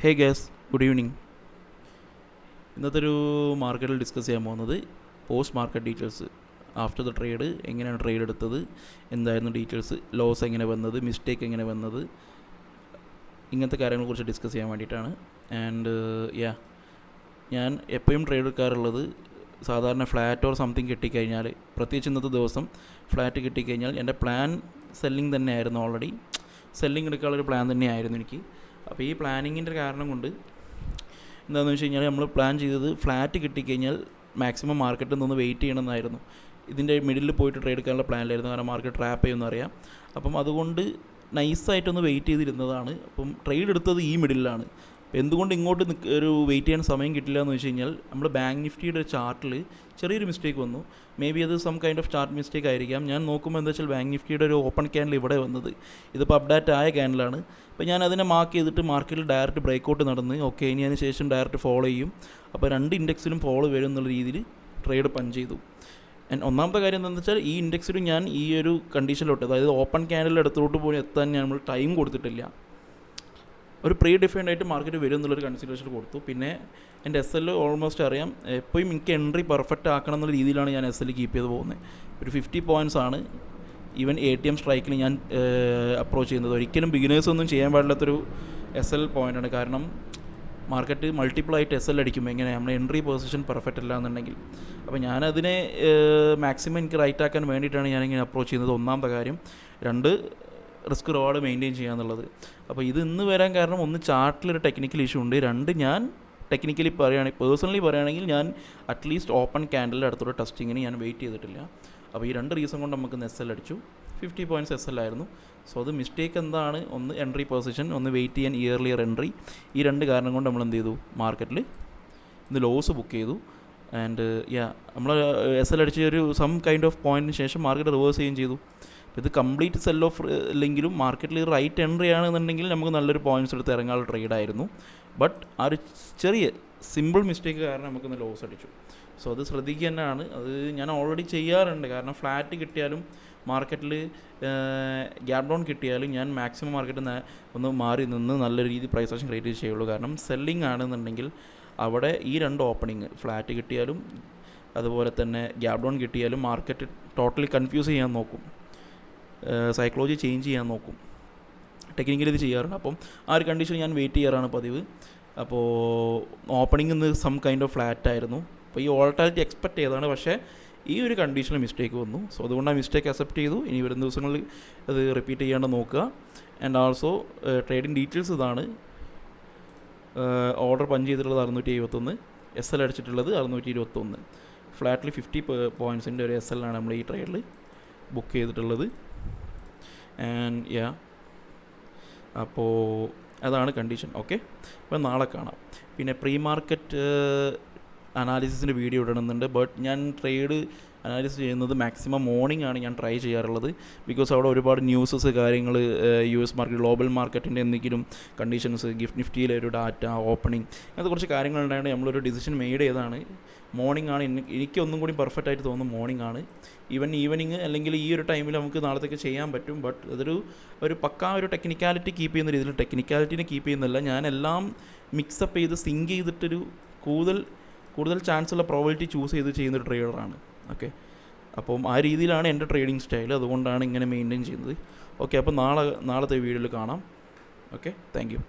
ഹേ guys, good evening. ഇന്നത്തെ ഒരു മാർക്കറ്റിൽ ഡിസ്കസ് ചെയ്യാൻ പോകുന്നത് post market details. After the trade എങ്ങനെയാണ് ട്രേഡ് എടുത്തത്, എന്തായിരുന്നു ഡീറ്റെയിൽസ്, ലോസ് എങ്ങനെ വന്നത്, മിസ്റ്റേക്ക് എങ്ങനെ വന്നത്, ഇങ്ങനത്തെ കാര്യങ്ങളെക്കുറിച്ച് ഡിസ്കസ് ചെയ്യാൻ വേണ്ടിയിട്ടാണ്. ആൻഡ് ഞാൻ എപ്പോഴും ട്രേഡ് എടുക്കാറുള്ളത് സാധാരണ ഫ്ലാറ്റ് ഓർ സംതിങ് കിട്ടിക്കഴിഞ്ഞാൽ, പ്രത്യേകിച്ച് ഇന്നത്തെ ദിവസം ഫ്ലാറ്റ് കിട്ടിക്കഴിഞ്ഞാൽ എൻ്റെ പ്ലാൻ സെല്ലിംഗ് തന്നെയായിരുന്നു. ഓൾറെഡി സെല്ലിംഗ് എടുക്കാനുള്ളൊരു പ്ലാൻ തന്നെയായിരുന്നു എനിക്ക്. അപ്പോൾ ഈ പ്ലാനിങ്ങിൻ്റെ കാരണം കൊണ്ട് എന്താണെന്ന് വെച്ച് കഴിഞ്ഞാൽ നമ്മൾ പ്ലാൻ ചെയ്തത് ഫ്ലാറ്റ് കിട്ടിക്കഴിഞ്ഞാൽ മാക്സിമം മാർക്കറ്റിൽ നിന്ന് വെയിറ്റ് ചെയ്യണമെന്നായിരുന്നു. ഇതിൻ്റെ മിഡിൽ പോയിട്ട് ട്രേഡ് എടുക്കാനുള്ള പ്ലാനിലായിരുന്നു, കാരണം മാർക്കറ്റ് ട്രാപ്പ് ചെയ്യുമെന്ന് അറിയാം. അപ്പം അതുകൊണ്ട് നൈസായിട്ടൊന്ന് വെയിറ്റ് ചെയ്തിരുന്നതാണ്. അപ്പം ട്രേഡ് എടുത്തത് ഈ മിഡിലാണ്. എന്തുകൊണ്ട് ഇങ്ങോട്ട് ഒരു വെയിറ്റ് ചെയ്യാൻ സമയം കിട്ടില്ല എന്ന് വെച്ച് കഴിഞ്ഞാൽ, നമ്മൾ ബാങ്ക് നിഫ്റ്റിയുടെ ചാർട്ടിൽ ചെറിയൊരു മിസ്റ്റേക്ക് വന്നു. മേ ബി അത് some kind of chart mistake ആയിരിക്കാം. ഞാൻ നോക്കുമ്പോൾ എന്താ വെച്ചാൽ ബാങ്ക് നിഫ്റ്റിയുടെ ഒരു ഓപ്പൺ ക്യാൻഡിൽ ഇവിടെ വന്നത്, ഇതിപ്പോൾ അപ്ഡേറ്റ് ആയ ക്യാൻഡിലാണ്. അപ്പോൾ ഞാൻ അതിനെ മാർക്ക് ചെയ്തിട്ട് മാർക്കറ്റിൽ ഡയറക്റ്റ് ബ്രേക്കൗട്ട് നടന്ന് ഓക്കെ, ഇനി അതിന് ശേഷം ഡയറക്റ്റ് ഫോളോ ചെയ്യും. അപ്പോൾ രണ്ട് ഇൻഡെക്സിലും ഫോളോ വരും എന്നുള്ള രീതിയിൽ ട്രേഡ് പഞ്ച് ചെയ്തു. ഒന്നാമത്തെ കാര്യം എന്താണെന്ന് വെച്ചാൽ, ഈ ഇൻഡെക്സിലും ഞാൻ ഈ ഒരു കണ്ടീഷനിലോട്ട്, അതായത് ഓപ്പൺ ക്യാൻഡിൽ അടുത്തോട്ട് പോയി എത്താൻ നമ്മൾ ടൈം കൊടുത്തിട്ടില്ല. ഒരു പ്രീ ഡിഫൈൻഡ് ആയിട്ട് മാർക്കറ്റ് വരും എന്നുള്ളൊരു കൺസിഡറേഷൻ കൊടുത്തു. പിന്നെ എൻ്റെ എസ് എൽ ഓൾമോസ്റ്റ് അറിയാം, എപ്പോഴും എനിക്ക് എൻട്രി പെർഫെക്റ്റ് ആക്കണം എന്നുള്ള രീതിയിലാണ് ഞാൻ എസ് എൽ കീപ്പ് ചെയ്ത് പോകുന്നത്. ഒരു 50 പോയിൻറ്റ്സ് ആണ് ഈവൻ ATM സ്ട്രൈക്കിൽ ഞാൻ അപ്രോച്ച് ചെയ്യുന്നത്. ഒരിക്കലും ബിഗിനേഴ്സൊന്നും ചെയ്യാൻ പാടില്ലാത്തൊരു എസ് എൽ പോയിൻ്റാണ്. കാരണം മാർക്കറ്റ് മൾട്ടിപ്പിൾ ആയിട്ട് എസ് എൽ അടിക്കുമ്പോൾ എങ്ങനെ നമ്മുടെ എൻട്രി പൊസിഷൻ പെർഫെക്റ്റ് അല്ല എന്നുണ്ടെങ്കിൽ, അപ്പോൾ ഞാനതിനെ മാക്സിമം എനിക്ക് റൈറ്റ് ആക്കാൻ വേണ്ടിയിട്ടാണ് ഞാനിങ്ങനെ അപ്രോച്ച് ചെയ്യുന്നത്. ഒന്നാമത്തെ കാര്യം. രണ്ട്, റിസ്ക് റിവാർഡ് മെയിൻറ്റെയിൻ ചെയ്യുക എന്നുള്ളത്. അപ്പോൾ ഇത് ഇന്ന് വരാൻ കാരണം, ഒന്ന് ചാർട്ടിലൊരു ടെക്നിക്കൽ ഇഷ്യൂ ഉണ്ട്. രണ്ട്, ഞാൻ ടെക്നിക്കലി പറയുകയാണെങ്കിൽ, പേഴ്സണലി പറയുകയാണെങ്കിൽ ഞാൻ അറ്റ്ലീസ്റ്റ് ഓപ്പൺ ക്യാൻഡലിൻ്റെ അടുത്തുള്ള ടെസ്റ്റിങ്ങിന് ഞാൻ വെയിറ്റ് ചെയ്തിട്ടില്ല. അപ്പോൾ ഈ രണ്ട് റീസൺ കൊണ്ട് നമുക്ക് എസ് എൽ അടിച്ചു. 50 പോയിൻറ്റ്സ് എസ് എൽ ആയിരുന്നു. സോ അത് മിസ്റ്റേക്ക് എന്താണ്, ഒന്ന് എൻട്രി പൊസിഷൻ, ഒന്ന് വെയിറ്റ് ചെയ്യാൻ ഇയർലിയർ എൻട്രി. ഈ രണ്ട് കാരണം കൊണ്ട് നമ്മൾ എന്ത് ചെയ്തു, മാർക്കറ്റിൽ ഇന്ന് ലോസ് ബുക്ക് ചെയ്തു. ആൻഡ് നമ്മൾ എസ് എൽ അടിച്ച ഒരു സം കൈൻഡ് ഓഫ് പോയിൻറ്റിന് ശേഷം മാർക്കറ്റ് റിവേഴ്സ് ചെയ്യുകയും ചെയ്തു. ഇത് കംപ്ലീറ്റ് സെൽ ഓഫ് ഇല്ലെങ്കിലും മാർക്കറ്റിൽ റൈറ്റ് എൻട്രി ആണെന്നുണ്ടെങ്കിൽ നമുക്ക് നല്ലൊരു പോയിൻറ്റ്സ് എടുത്ത് ഇറങ്ങാനുള്ള ട്രേഡായിരുന്നു. ബട്ട് ആ ഒരു ചെറിയ സിമ്പിൾ മിസ്റ്റേക്ക് കാരണം നമുക്കൊന്ന് ലോസ് അടിച്ചു. സോ അത് ശ്രദ്ധിക്കുക തന്നെയാണ്. അത് ഞാൻ ഓൾറെഡി ചെയ്യാറുണ്ട്. കാരണം ഫ്ലാറ്റ് കിട്ടിയാലും മാർക്കറ്റിൽ ഗ്യാപ് ഡൗൺ കിട്ടിയാലും ഞാൻ മാക്സിമം മാർക്കറ്റിൽ ഒന്ന് മാറി നിന്ന് നല്ല രീതിയിൽ പ്രൈസ് ആക്ഷൻ ക്രിയേറ്റ് ചെയ്യുള്ളൂ. കാരണം സെല്ലിംഗ് ആണെന്നുണ്ടെങ്കിൽ അവിടെ ഈ രണ്ട് ഓപ്പണിങ്, ഫ്ലാറ്റ് കിട്ടിയാലും അതുപോലെ തന്നെ ഗ്യാപ് ഡൗൺ കിട്ടിയാലും മാർക്കറ്റ് ടോട്ടലി കൺഫ്യൂസ് ചെയ്യാൻ നോക്കും, സൈക്കോളജി ചേഞ്ച് ചെയ്യാൻ നോക്കും. ടെക്നിക്കലി ഇത് ചെയ്യാറുണ്ട്. അപ്പം ആ ഒരു കണ്ടീഷൻ ഞാൻ വെയിറ്റ് ചെയ്യാറാണ് പതിവ്. അപ്പോൾ ഓപ്പണിംഗ് ഇന്ന് സം കൈൻഡ് ഓഫ് ഫ്ലാറ്റ് ആയിരുന്നു. അപ്പോൾ ഈ വോളറ്റാലിറ്റി എക്സ്പെക്റ്റ് ചെയ്തതാണ്, പക്ഷേ ഈ ഒരു കണ്ടീഷനിൽ മിസ്റ്റേക്ക് വന്നു. സോ അതുകൊണ്ട് ആ മിസ്റ്റേക്ക് അക്സെപ്റ്റ് ചെയ്തു. ഇനി വരുന്ന ദിവസങ്ങളിൽ അത് റിപ്പീറ്റ് ചെയ്യാണ്ട് നോക്കുക. ആൻഡ് ഓൾസോ ട്രേഡിംഗ് ഡീറ്റെയിൽസ് ഇതാണ്. ഓർഡർ പഞ്ച് ചെയ്തിട്ടുള്ളത് 671, എസ് എൽ അടിച്ചിട്ടുള്ളത് 621. ഫ്ലാറ്റിൽ 50 പോയിൻറ്റ്സിൻ്റെ ഒരു എസ് എല്ലാണ് നമ്മൾ ഈ ട്രേഡിൽ ബുക്ക് ചെയ്തിട്ടുള്ളത്. ആൻഡ് അപ്പോൾ അതാണ് കണ്ടീഷൻ. ഓക്കെ, അപ്പോൾ നാളെ കാണാം. പിന്നെ പ്രീ മാർക്കറ്റ് അനാലിസിസിൻ്റെ വീഡിയോ ഇടണമെന്നുണ്ട്. ബട്ട് ഞാൻ ട്രേഡ് അനാലിസിസ് ചെയ്യുന്നത് മാക്സിമം മോർണിംഗ് ആണ് ഞാൻ ട്രൈ ചെയ്യാറുള്ളത്. ബിക്കോസ് അവിടെ ഒരുപാട് ന്യൂസസ്, കാര്യങ്ങൾ, US മാർക്കറ്റ്, ഗ്ലോബൽ മാർക്കറ്റിൻ്റെ എന്തെങ്കിലും കണ്ടീഷൻസ്, ഗിഫ്റ്റ് നിഫ്റ്റിയിലെ ഒരു ഡാറ്റ, ഓപ്പണിംഗ്, അങ്ങനത്തെ കുറച്ച് കാര്യങ്ങളുണ്ടായത് നമ്മളൊരു ഡിസിഷൻ മെയ്ഡ് ചെയ്താണ്. മോർണിംഗ് ആണ് എനിക്കൊന്നും കൂടി പെർഫെക്റ്റ് ആയിട്ട് തോന്നുന്നു. മോർണിംഗ് ആണ്. ഈവനിങ് അല്ലെങ്കിൽ ഈ ഒരു ടൈമിൽ നമുക്ക് നാളത്തേക്ക് ചെയ്യാൻ പറ്റും. ബട്ട് ഒരു പക്കാ ഒരു ടെക്നിക്കാലിറ്റി കീപ്പ് ചെയ്യുന്ന രീതിയിൽ, ടെക്നിക്കാലിറ്റിനെ കീപ്പ് ചെയ്യുന്നില്ല, ഞാൻ എല്ലാം മിക്സപ്പ് ചെയ്ത് സിങ്ക് ചെയ്തിട്ടൊരു കൂടുതൽ ചാൻസുള്ള പ്രോബിലിറ്റി ചൂസ് ചെയ്ത് ചെയ്യുന്നൊരു ട്രേഡറാണ്. ഓക്കെ, അപ്പം ആ രീതിയിലാണ് എൻ്റെ ട്രേഡിംഗ് സ്റ്റൈൽ. അതുകൊണ്ടാണ് ഇങ്ങനെ മെയിൻറ്റെയിൻ ചെയ്യുന്നത്. ഓക്കെ, അപ്പോൾ നാളത്തെ വീഡിയോയിൽ കാണാം. Okay, thank you.